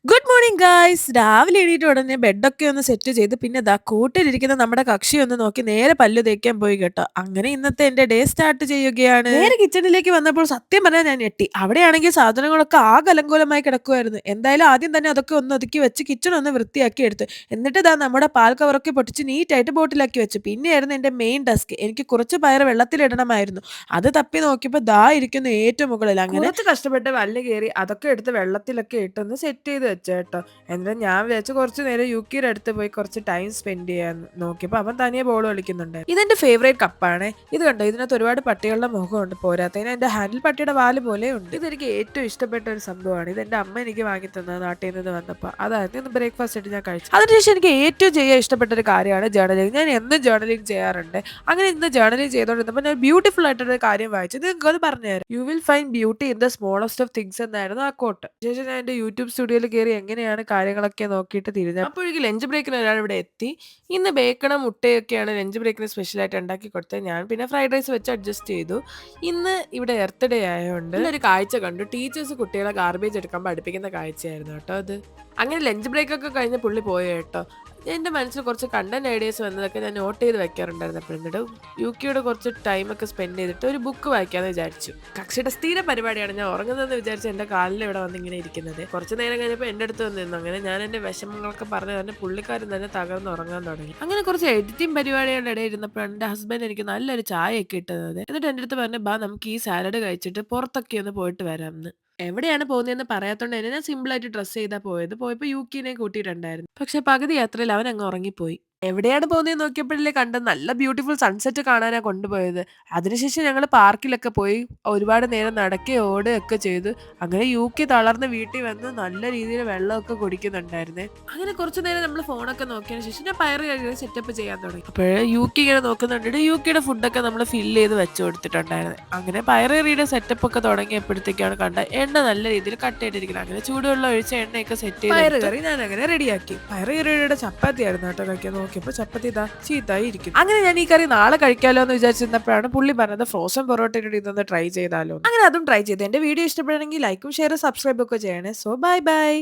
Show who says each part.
Speaker 1: Good morning guys. രാവിലെ എണീറ്റ ഉടനെ ബെഡൊക്കെ ഒന്ന് സെറ്റ് ചെയ്ത് പിന്നെ ദാ കൂട്ടിലിരിക്കുന്ന നമ്മുടെ കക്ഷി ഒന്ന് നോക്കി നേരെ പല്ലു തേക്കാൻ പോയി കേട്ടോ. അങ്ങനെ ഇന്നത്തെ എന്റെ ഡേ സ്റ്റാർട്ട് ചെയ്യുകയാണ്. നേരെ കിച്ചണിലേക്ക് വന്നപ്പോൾ സത്യം പറഞ്ഞാൽ ഞാൻ ഞെട്ടി. അവിടെയാണെങ്കിൽ സാധനങ്ങളൊക്കെ ആകെ അലങ്കോലമായി കിടക്കുമായിരുന്നു. എന്തായാലും ആദ്യം തന്നെ അതൊക്കെ ഒന്ന് ഒതുക്കി വെച്ച് കിച്ചൺ ഒന്ന് വൃത്തിയാക്കി എടുത്തു. എന്നിട്ട് ദാ നമ്മുടെ പാൽ കവറൊക്കെ പൊട്ടിച്ച് നീറ്റായിട്ട് ബോട്ടിലാക്കി വെച്ചു. പിന്നെയായിരുന്നു എന്റെ മെയിൻ ടാസ്ക്. എനിക്ക് കുറച്ച് പയർ വെള്ളത്തിലിടണമായിരുന്നു. അത് തപ്പി നോക്കിയപ്പോൾ ദാ ഇരിക്കുന്നു ഏറ്റവും മുകളിൽ. അങ്ങനെ കുറച്ച് കഷ്ടപ്പെട്ട് വല്ല് കയറി അതൊക്കെ എടുത്ത് വെള്ളത്തിലൊക്കെ ഇട്ടൊന്ന് സെറ്റ് ചെയ്ത് വെച്ചു കേട്ടോ. എന്നിട്ട് ഞാൻ വിചാരിച്ചു കുറച്ച് നേരം യുക്കിയുടെ അടുത്ത് പോയി കുറച്ച് ടൈം സ്പെൻഡ് ചെയ്യാൻ നോക്കിയപ്പോൾ അവൻ തനിയെ ബോൾ കളിക്കുന്നുണ്ട്. ഇതെന്റെ ഫേവറേറ്റ് കപ്പാണ്. ഇത് കണ്ടോ, ഇതിനകത്ത് ഒരുപാട് പട്ടികളുടെ മുഖമുണ്ട്. പോരാത്തതിന് എന്റെ ഹാൻഡിൽ പട്ടിയുടെ വാല് പോലെ ഉണ്ട്. ഇതെനിക്ക് ഏറ്റവും ഇഷ്ടപ്പെട്ട ഒരു സംഭവമാണ്. ഇതെന്റെ അമ്മ എനിക്ക് വാങ്ങി തന്നത് നാട്ടിൽ നിന്ന് വന്നപ്പോൾ. അതായത് ഇന്ന് ബ്രേക്ക്ഫാസ്റ്റ് ആയിട്ട് ഞാൻ കഴിച്ചു. അതിനുശേഷം എനിക്ക് ഏറ്റവും ചെയ്യാൻ ഇഷ്ടപ്പെട്ട ഒരു കാര്യമാണ് ജേർണലിംഗ്. ഞാൻ എന്നും ജേർണലിംഗ് ചെയ്യാറുണ്ട്. അങ്ങനെ ഇന്ന് ജേർണലിംഗ് ചെയ്തുകൊണ്ടിരുന്നപ്പോൾ ഞാൻ ബ്യൂട്ടിഫുൾ ആയിട്ടൊരു കാര്യം വായിച്ചു. നിങ്ങൾക്ക് അത് പറഞ്ഞുതരാം. You will find beauty in the smallest of things എന്നായിരുന്നു ആ കോട്ട്. ശേഷം ഞാൻ എന്റെ യൂട്യൂബ് സ്റ്റുഡിയോയിൽ കയറി എങ്ങനെയാണ് കാര്യങ്ങളൊക്കെ നോക്കിയിട്ട് തിരിഞ്ഞത്. അപ്പോഴേക്കും ലഞ്ച് ബ്രേക്കിന് ഒരാൾ ഇവിടെ എത്തി. ഇന്ന് ബേക്കണും മുട്ടയൊക്കെയാണ് ലഞ്ച് ബ്രേക്കിന് സ്പെഷ്യലായിട്ട് ഉണ്ടാക്കി കൊടുത്തത്. ഞാൻ പിന്നെ ഫ്രൈഡ് റൈസ് വെച്ച് അഡ്ജസ്റ്റ് ചെയ്തു. ഇന്ന് ഇവിടെ എർത്ത് ഡേ ആയതുകൊണ്ട് ഒരു കാഴ്ച കണ്ടു. ടീച്ചേഴ്സ് കുട്ടികളെ ഗാർബേജ് എടുക്കാൻ പഠിപ്പിക്കുന്ന കാഴ്ചയായിരുന്നു കേട്ടോ അത്. അങ്ങനെ ലഞ്ച് ബ്രേക്കൊക്കെ കഴിഞ്ഞ് പുള്ളി പോയി കേട്ടോ. എൻ്റെ മനസ്സിൽ കുറച്ച് കണ്ടന്റ് ഐഡിയാസ് വന്നതൊക്കെ ഞാൻ നോട്ട് ചെയ്ത് വെക്കാറുണ്ടായിരുന്നു. അപ്പോൾ എന്നിട്ട് യുക്കിയോട് കുറച്ച് ടൈമൊക്കെ സ്പെൻഡ് ചെയ്തിട്ട് ഒരു ബുക്ക് വായിക്കാമെന്ന് വിചാരിച്ചു. കക്ഷിയുടെ സ്ഥിര പരിപാടിയാണ് ഞാൻ ഉറങ്ങുന്നതെന്ന് വിചാരിച്ച് എൻ്റെ കാലിൽ ഇവിടെ വന്ന് ഇങ്ങനെ ഇരിക്കുന്നത്. കുറച്ച് നേരം കഴിഞ്ഞപ്പോൾ എൻ്റെ അടുത്ത് വന്ന് നിന്നു. അങ്ങനെ ഞാൻ എൻ്റെ വിഷമങ്ങളൊക്കെ പറഞ്ഞ് തന്നെ പുള്ളിക്കാരൻ തന്നെ തകർന്ന് ഉറങ്ങാൻ തുടങ്ങി. അങ്ങനെ കുറച്ച് എഡിറ്റിംഗ് പരിപാടികളുടെ ഇടയിൽ ഇരുന്നപ്പോൾ എൻ്റെ ഹസ്ബൻഡ് എനിക്ക് നല്ലൊരു ചായയൊക്കെ ഇട്ടത്. എന്നിട്ട് എൻ്റെ അടുത്ത് പറഞ്ഞു, ബാ നമുക്ക് ഈ സാലഡ് കഴിച്ചിട്ട് പുറത്തൊക്കെ ഒന്ന് പോയിട്ട് വരാമെന്ന്. എവിടെയാണ് പോകുന്നതെന്ന് പറയാത്തോണ്ട് തന്നെ ഞാൻ സിമ്പിളായിട്ട് ഡ്രസ്സ് ചെയ്താ പോയത്. പോയപ്പോൾ യുക്കിനെ കൂട്ടിയിട്ടുണ്ടായിരുന്നു. പക്ഷെ പകുതി യാത്രയിൽ അവൻ അങ്ങ് ഉറങ്ങിപ്പോയി. എവിടെയാണ് പോകുന്നതെന്ന് നോക്കിയപ്പോഴല്ലേ കണ്ടത് നല്ല ബ്യൂട്ടിഫുൾ സൺസെറ്റ് കാണാനാ കൊണ്ടുപോയത്. അതിനുശേഷം ഞങ്ങൾ പാർക്കിലൊക്കെ പോയി ഒരുപാട് നേരം നടക്കുകയും ഓടുകയൊക്കെ ചെയ്തു. അങ്ങനെ യുകെ തളർന്ന് വീട്ടിൽ വന്ന് നല്ല രീതിയിൽ വെള്ളമൊക്കെ കുടിക്കുന്നുണ്ടായിരുന്നേ. അങ്ങനെ കുറച്ചു നേരം നമ്മൾ ഫോണൊക്കെ നോക്കിയതിന് ശേഷം ഞാൻ പയറ് കഴുകി സെറ്റപ്പ് ചെയ്യാൻ തുടങ്ങി. അപ്പോഴേ യുകെ ഇങ്ങനെ നോക്കുന്നുണ്ട്. യുകെയുടെ ഫുഡൊക്കെ നമ്മൾ ഫില്ല് ചെയ്ത് വെച്ച് കൊടുത്തിട്ടുണ്ടായിരുന്നു. അങ്ങനെ പയറ് കറിയുടെ സെറ്റപ്പ് ഒക്കെ തുടങ്ങിയപ്പോഴത്തേക്കാണ് കണ്ട എണ്ണ നല്ല രീതിയിൽ കട്ട് ചെയ്തിരിക്കുന്നത്. അങ്ങനെ ചൂടുവെള്ളം ഒഴിച്ച എണ്ണയൊക്കെ സെറ്റ് ചെയ്ത് പയറ് കറി ഞാൻ അങ്ങനെ റെഡിയാക്കി. പയറ് കറിയുടെ ചപ്പാത്തി ആയിരുന്നു കേട്ടോ കഴിക്കാൻ. നോക്കിയപ്പോൾ ചപ്പാത്തി ഇതാ ചീത്തായി ഇരിക്കും. അങ്ങനെ ഞാൻ ഈ കറി നാളെ കഴിക്കാലോ എന്ന് വിചാരിച്ചിരുന്നപ്പോഴാണ് പുള്ളി പറഞ്ഞത് ഫ്രോസൺ പൊറോട്ടയുടെ ഇതൊന്ന് ട്രൈ ചെയ്താലോ. അങ്ങനെ അതും ട്രൈ ചെയ്തു. എന്റെ വീഡിയോ ഇഷ്ടപ്പെടുകയാണെങ്കിൽ ലൈക്കും ഷെയറും സബ്സ്ക്രൈബ് ഒക്കെ ചെയ്യണേ. So bye bye.